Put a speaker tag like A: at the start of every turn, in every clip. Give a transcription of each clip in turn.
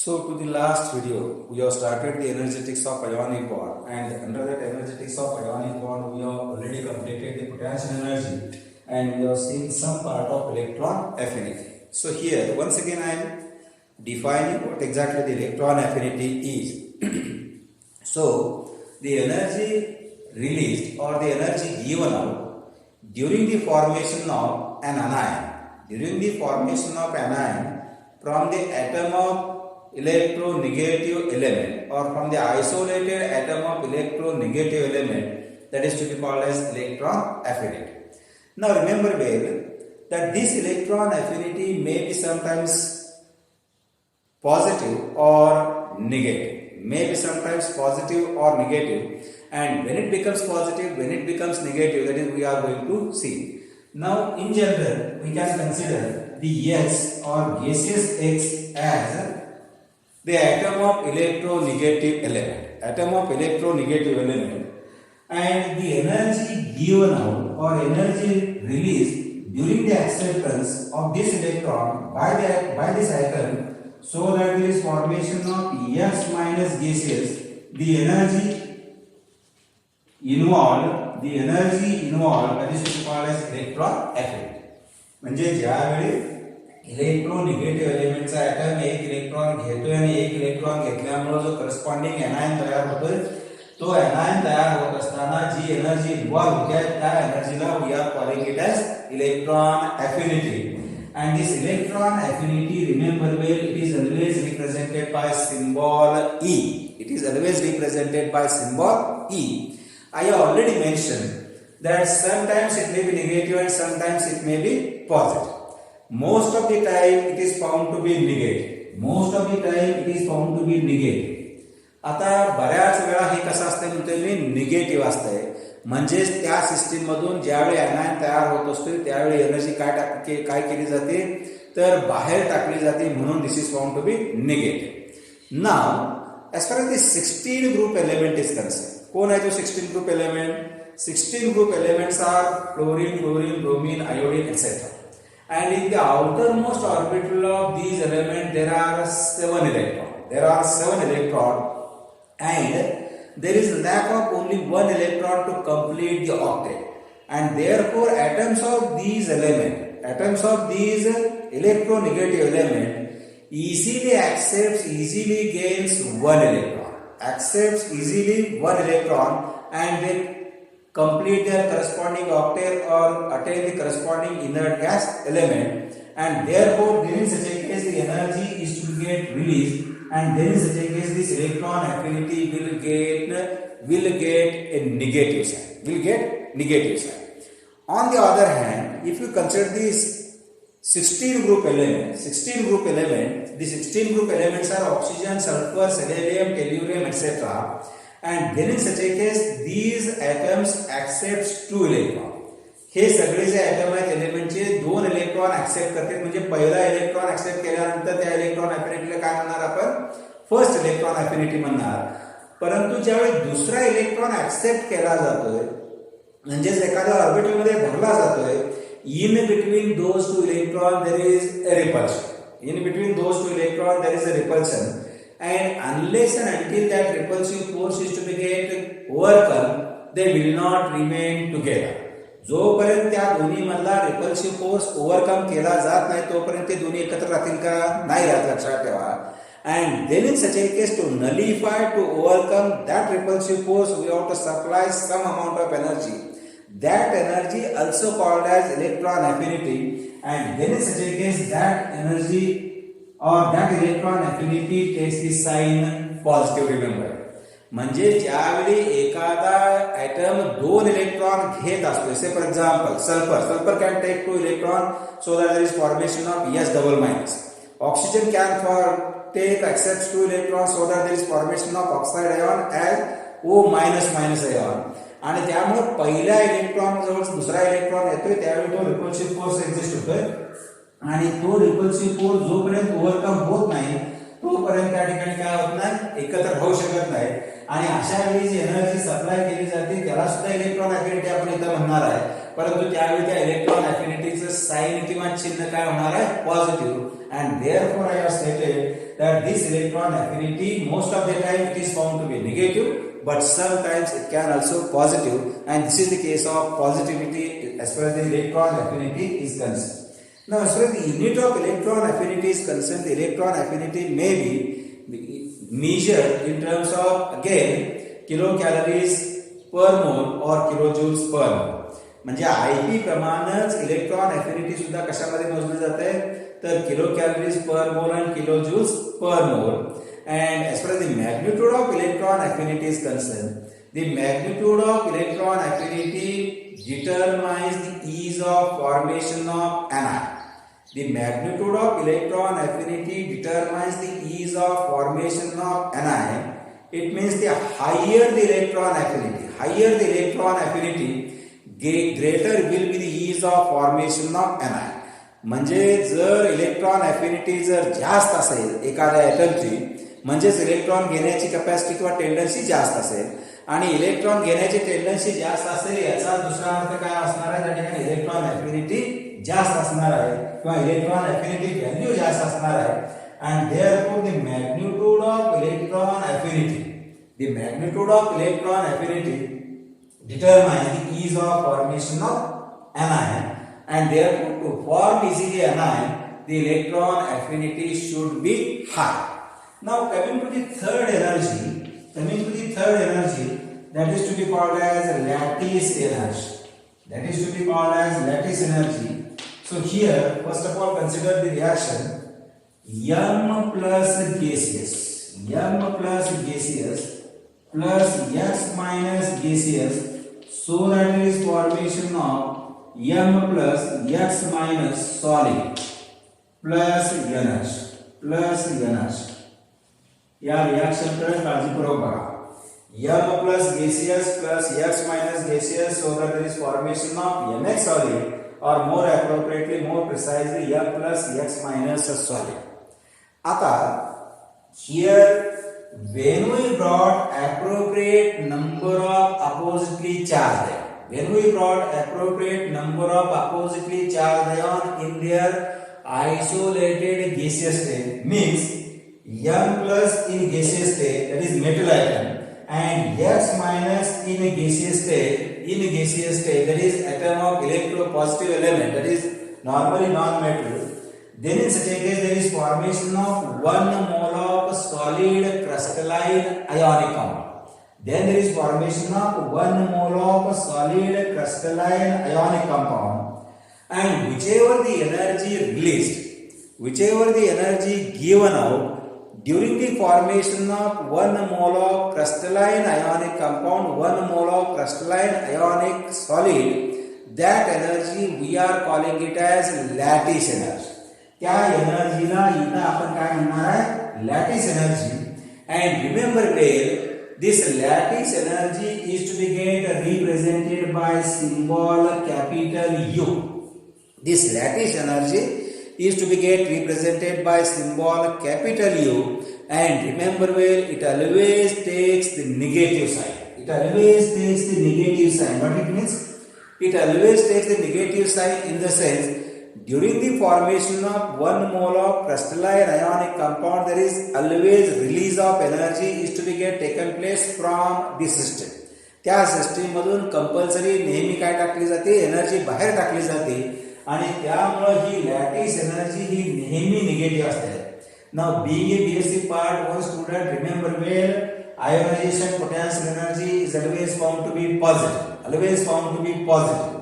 A: So to the last video, we have started the energetics of ionic bond, and under that energetics of ionic bond, we have already completed the potential energy, and we have seen some part of electron affinity. So here, once again, I am defining what exactly the electron affinity is. So the energy released or the energy given out during the formation of an anion, from the atom of electronegative element or from the isolated atom of electronegative element, that is to be called as electron affinity. Now remember well that this electron affinity may be sometimes positive or negative, and when it becomes positive, when it becomes negative, that is we are going to see. Now in general we can consider the X or gaseous X as the atom of electronegative element, and the energy given out or energy released during the acceptance of this electron by this atom, so that there is formation of X minus gaseous, the energy involved, that is called as electron affinity. म्हणजे ज्यावेळी इलेक्ट्रोनिगेटिव्ह एलिमेंटचा atom एक electron घेतोय आणि एक electron घेतल्यामुळे जो corresponding anion तयार होतोय, तो एनायन तयार होत असताना जी एनर्जी इन्व्हॉल्व होते त्या एनर्जीला we are calling it as electron affinity. And this electron affinity, remember well, it is always represented by symbol E. I have already mentioned that sometimes it may be negative and sometimes it may be positive. Most of the time it is found to be negative. आता बऱ्याच वेळा हे कसं असतं म्हणतोय मी, negative असतंय. म्हणजेच त्या system मधून ज्यावेळी एनायन तयार होत असतो त्यावेळी एनर्जी काय केली जाते तर बाहेर टाकली जाते, म्हणून this is found to be negative. Now as far as the 16 group element is concern, कोण आहे तो 16 group element? 16 group elements are fluorine, bromine, iodine, etc. And in the outermost orbital of these elements, there are 7 electrons. And there is lack of only 1 electron to complete the octet. And therefore, atoms of these electronegative element easily gains 1 electron, and they complete their corresponding octet or attain the corresponding inert gas element, and therefore then in such a case the energy is to get released, and then in such a case this electron affinity will get a negative sign. On the other hand, if you consider these 16 group elements, the 16 group elements are oxygen, sulfur, selenium, tellurium, etc. And then in such a case these atoms accepts 2 electron. हे सगळे जे atom आहेत एलिमेंटचे 2 electron accept करतात. म्हणजे पहिला electron accept केल्यानंतर त्या electron अफिनिटीला काय म्हणणार आपण? फर्स्ट इलेक्ट्रॉन अफिनिटी म्हणणार. परंतु ज्यावेळी दुसरा इलेक्ट्रॉन ऍक्सेप्ट केला जातोय, म्हणजेच एखाद्या ऑर्बिटल मध्ये भरला जातोय, in between those 2 electron there is a repulsion. And unless and until that repulsive force is to be get overcome, they will not remain together. जोपर्यंत त्या दोन्ही मधला रिपल्सिव्ह फोर्स ओव्हरकम केला जात नाही तोपर्यंत ते दोन्ही एकत्र राहतील का? नाही राहत, लक्षात ठेवा. And then in such a case, to nullify, to overcome that repulsive force, we have to supply some amount of energy. That energy also called as electron affinity. And then in such a case, that energy or that electron affinity takes the sign positive. Remember, म्हणजे ज्यावेळी एखादा atom 2 electron घेत असतो, say for example sulphur can take 2 electron, so that there is formation of S double minus. Oxygen can accepts 2 electrons, so that there is formation of oxide ion as O minus ion. आणि त्यामुळे पहिल्या electron जवळ दुसरा electron येतोय त्यावेळी तो repulsive force exist होतोय, आणि तो रिपल्सिव्ह फोर्स जोपर्यंत ओव्हरकम होत नाही तोपर्यंत त्या ठिकाणी काय होत नाही, एकत्र होऊ शकत नाही. आणि अशा वेळी जी एनर्जी सप्लाय केली जाते त्याला सुद्धा इलेक्ट्रॉन अफिनिटी आपण इथं म्हणणार आहे. परंतु त्यावेळी त्या इलेक्ट्रॉन अफिनिटीचं साइन किंवा चिन्ह काय होणार आहे? Positive. And therefore I have stated that this this electron affinity most of the time it is found to be negative, but sometimes it can also positive, and this is the case of positivity as far as the electron affinity is concerned. Now, as far as the unit of electron affinity is concerned, the electron affinity may be measured in terms of again kilocalories per mole or kilojoules per mole. म्हणजे IP प्रमाणेच electron affinity सुद्धा कशामध्ये मोजली जाते तर kilo calories पर मोल and kilojoules per mole. And as far as the magnitude of electron affinity is concerned, the magnitude of electron affinity determines the ease of formation of anion. The magnitude of electron affinity determines the ease of formation of anion. It means the higher the electron affinity, greater will be the ease of formation of anion. म्हणजे जर electron affinity जर जास्त असेल एखाद्या ॲटमची, म्हणजेच electron घेण्याची capacity किंवा tendency जास्त असेल, आणि इलेक्ट्रॉन घेण्याची टेंडन्सी जास्त असेल याचा दुसरा अर्थ काय असणार आहे, त्या ठिकाणी इलेक्ट्रॉन अफिनिटी जास्त असणार आहे किंवा इलेक्ट्रॉन अफिनिटी व्हॅल्यू जास्त असणार आहे. And therefore the magnitude of electron affinity determine the ease of formation of anion, and therefore to form easily anion the electron affinity should be high. Now coming to the third energy, that is to be called as lattice energy. So here first of all consider the reaction M plus gaseous plus X minus gaseous, so that it is formation of M plus X minus solid plus NH. या reaction कडे काळजीपूर्वक बघा. M plus gaseous plus X minus gaseous, so that there is formation of MX solid, or more appropriately, more precisely, M plus X minus solid. आता here when we brought appropriate number of oppositely charged ion in their isolated gaseous state, means M plus in gaseous state, that is metal atom, and X minus in a gaseous state, that is atom of electropositive element, that is normally non-metal. Then in such a case there is formation of 1 mole of solid crystalline ionic compound. Then there is formation of 1 mole of solid crystalline ionic compound, and whichever the energy given out during the formation of 1 mole of crystalline ionic compound, 1 mole of crystalline ionic solid, that energy we are calling it as lattice energy. त्या एनर्जीला इथं आपण काय म्हणणार आहे, lattice energy. And remember well, this lattice energy is to be get represented by symbol capital U. This lattice energy is to be get represented by symbol capital U, and remember well, it always takes the negative sign. What it means? It always takes the negative sign in the sense, during the formation of 1 mole of crystalline ionic compound, there is always release of energy is to be get taken place from the system. त्या system मधून compulsory नेहमी काय टाकली जाते, energy बाहेर टाकली जाते, आणि त्यामुळे ही लॅटिस एनर्जी ही नेहमी निगेटिव्ह असते. Now being a BSc part 1 student, remember well, ionization potential energy is always found to be positive.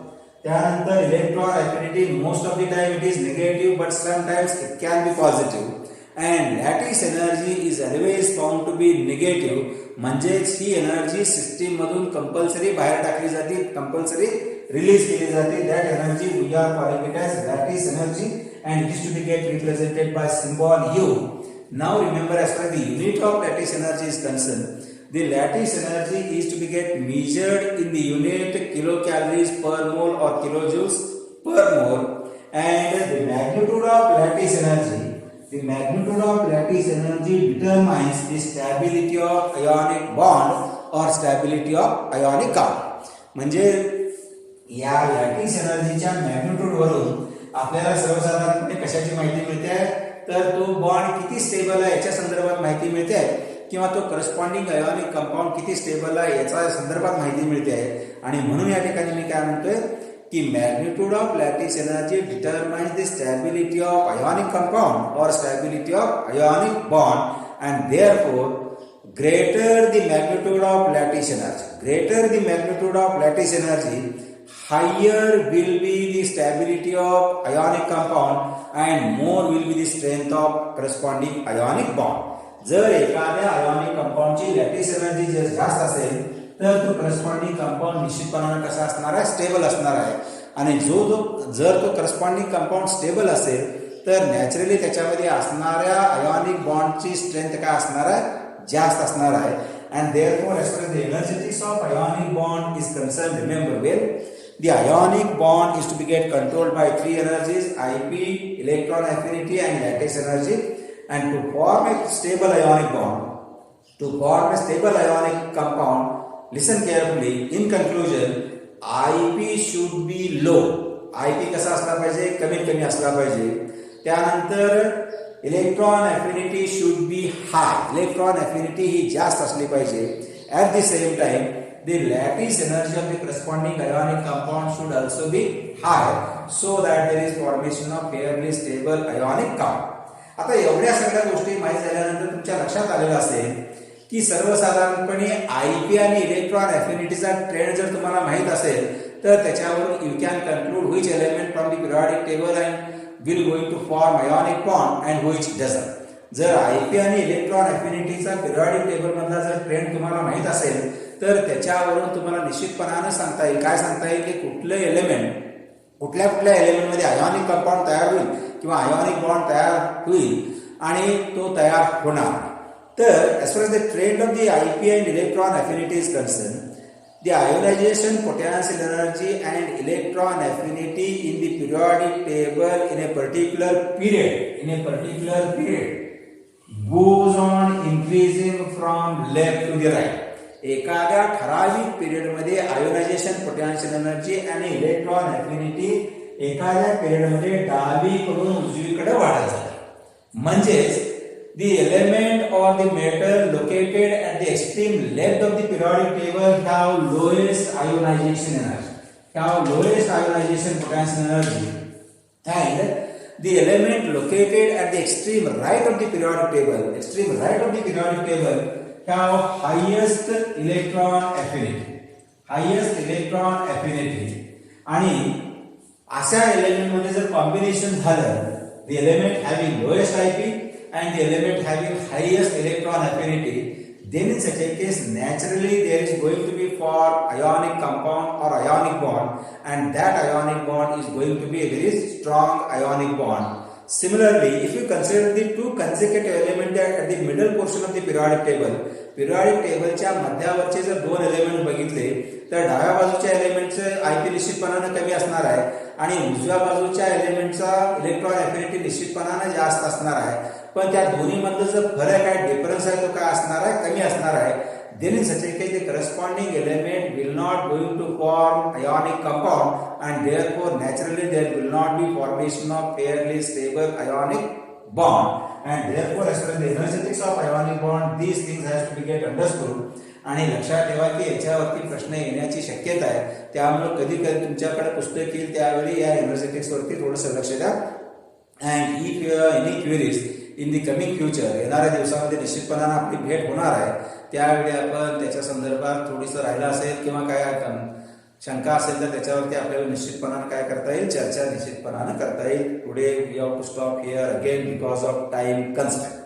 A: त्यानंतर electron affinity most of the time it is negative, but sometimes it can be positive, and lattice energy is always found to be negative. म्हणजेच ही energy system मधून compulsory बाहेर टाकली जाते, compulsory release केली जाते. that energy we are calling it as lattice energy, and it is to be get represented by symbol U. Now remember, as far as the unit of lattice energy is concerned, the lattice energy is to be get measured in the unit kilocalories per mole or kilojoules per mole, and the magnitude of lattice energy determines the stability of ionic bond or stability of ionic count. म्हणजे या lattice एनर्जीच्या magnitude वरून आपल्याला सर्वसाधारणपणे कशाची माहिती मिळते, तर तो बॉन्ड किती स्टेबल आहे याच्या संदर्भात माहिती मिळते आहे किंवा तो करस्पॉन्डिंग आयोनिक कंपाऊंड किती स्टेबल आहे याच्या संदर्भात माहिती मिळते आहे. आणि म्हणून या ठिकाणी मी काय म्हणतोय की magnitude of lattice energy determines the stability of ionic compound or stability of ionic bond, and therefore greater the magnitude of lattice energy, higher will be the stability of ionic compound and more will be the strength of corresponding ionic bond. जर एखाद्या ionic कंपाऊंडची lattice energy जास्त असेल तर तो corresponding compound निश्चितपणाने कसा असणार आहे, stable असणार आहे. आणि जर तो करस्पॉन्डिंग कंपाऊंड स्टेबल असेल तर नॅचरली त्याच्यामध्ये असणाऱ्या आयोनिक बॉन्डची स्ट्रेंथ काय असणार आहे, जास्त असणार आहे. And therefore as far as the energetics of ionic bond is concern, remember well the ionic bond is to be get controlled by three energies: Ip, electron affinity and lattice energy. And to form a stable ionic bond, to form a stable ionic compound, listen carefully, in conclusion, Ip should be low. Ip कसा असला पाहिजे, कमीत कमी असला पाहिजे. त्यानंतर electron affinity should be high, electron affinity ही जास्त असली पाहिजे. At the same time the lattice energy of the corresponding ionic compound should also be high, so that there is formation of fairly stable ionic compound. आता एवढ्या सगळ्या गोष्टी माहिती झाल्यानंतर तुमच्या लक्षात आलेलं असेल की सर्वसाधारणपणे आयपी आणि इलेक्ट्रॉन अफिनिटीचा ट्रेंड जर तुम्हाला माहित असेल तर त्याच्यावरून you can conclude which element from the periodic table and will going to form ionic bond and which doesn't. जर आयपी आणि इलेक्ट्रॉन अफिनिटीचा पिरियॉडिक टेबल मधला जर ट्रेंड तुम्हाला माहित असेल तर त्याच्यावरून तुम्हाला निश्चितपणाने सांगता येईल, काय सांगता येईल की कुठले एलिमेंट कुठल्या एलिमेंटमध्ये आयोनिक कंपाऊंड तयार होईल किंवा आयोनिक बॉन्ड तयार होईल आणि तो तयार होणार. तर as far as the trend of the IP and electron affinity is concerned, the ionization potential energy and electron affinity in the periodic table in a particular period goes on increasing from left to the right. एखाद्या ठराविक पिरियडमध्ये ionization potential energy आणि electron affinity एखाद्या पिरियडमध्ये डावीकडून उजवीकडे वाढत जाते. म्हणजेच the element or the metal located at the extreme left of the periodic table have lowest ionization energy, have lowest ionization potential energy, and the element located at the extreme right of the periodic table have highest electron affinity. आणि अशा element मध्ये जर combination झालं, the element having lowest IP and the element having highest electron affinity, then in such a case naturally there is going to be form ionic compound or ionic bond, and that ionic bond is going to be a very strong ionic bond. Similarly, if you consider the two consecutive elements at the middle portion of the periodic tableच्या मध्यावरचे जर दोन element बघितले तर डाव्या बाजूच्या एलिमेंटचे IP निश्चितपणाने कमी असणार आहे आणि उजव्या बाजूच्या एलिमेंटचा इलेक्ट्रॉन अफिनिटी निश्चितपणाने जास्त असणार आहे. पण त्या दोन्ही मध्ये जो फरक आहे, डिफरन्स आहे, तो काय असणार आहे, कमी असणार आहे. Then in such a case the corresponding element will not going to form ionic compound and therefore naturally there will not be formation of fairly stable ionic bond, and therefore as far as the energetics of ionic bond these things has to be get understood. आणि लक्षात ठेवा की याच्यावरती प्रश्न येण्याची शक्यता आहे, त्यामुळे कधी कधी तुमच्याकडे पुस्तक येईल त्यावेळी या एनर्जेटिक्स वरती थोडंसं लक्ष द्या. And if any queries in the coming future, येणाऱ्या दिवसामध्ये निश्चितपणाने आपली भेट होणार आहे, त्यावेळी आपण त्याच्या संदर्भात थोडीसं राहिलं असेल किंवा काय शंका असेल तर त्याच्यावरती आपल्याला निश्चितपणाने काय करता येईल, चर्चा निश्चितपणाने करता येईल. Today we have to stop here again because of time constraint.